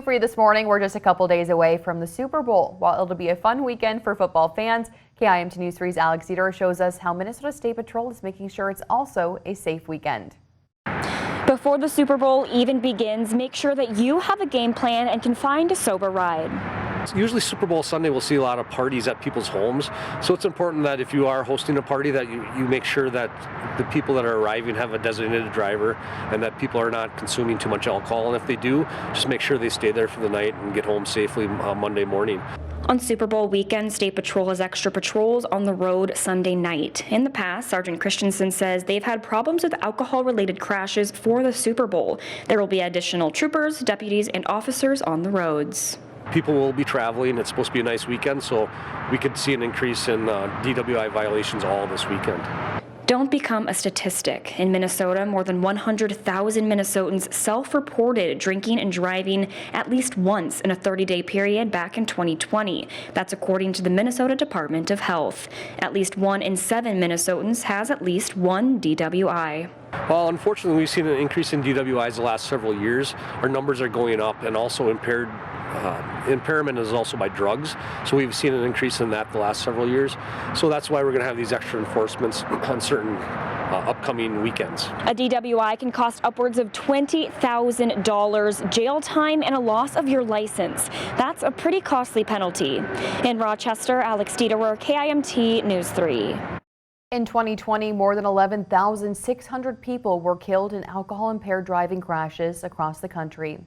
For you this morning, we're just a couple days away from the Super Bowl. While it'll be a fun weekend for football fans, KIMT News 3's Alex Dieter shows us how Minnesota State Patrol is making sure it's also a safe weekend. Before the Super Bowl even begins, make sure that you have a game plan and can find a sober ride. Usually Super Bowl Sunday we'll see a lot of parties at people's homes, so it's important that if you are hosting a party that you make sure that the people that are arriving have a designated driver and that people are not consuming too much alcohol, and if they do, just make sure they stay there for the night and get home safely Monday morning. On Super Bowl weekend, State Patrol has extra patrols on the road Sunday night. In the past, Sergeant Christensen says they've had problems with alcohol-related crashes for the Super Bowl. There will be additional troopers, deputies, and officers on the roads. People will be traveling. It's supposed to be a nice weekend, so we could see an increase in DWI violations all this weekend. Don't become a statistic. In Minnesota, more than 100,000 Minnesotans self-reported drinking and driving at least once in a 30-day period back in 2020. That's according to the Minnesota Department of Health. At least 1 in 7 Minnesotans has at least one DWI. Well, unfortunately, we've seen an increase in DWIs the last several years. Our numbers are going up, and also impairment is also by drugs. So we've seen an increase in that the last several years. So that's why we're going to have these extra enforcements on certain upcoming weekends. A DWI can cost upwards of $20,000, jail time, and a loss of your license. That's a pretty costly penalty. In Rochester, Alex Dieter, KIMT News 3. In 2020, more than 11,600 people were killed in alcohol-impaired driving crashes across the country.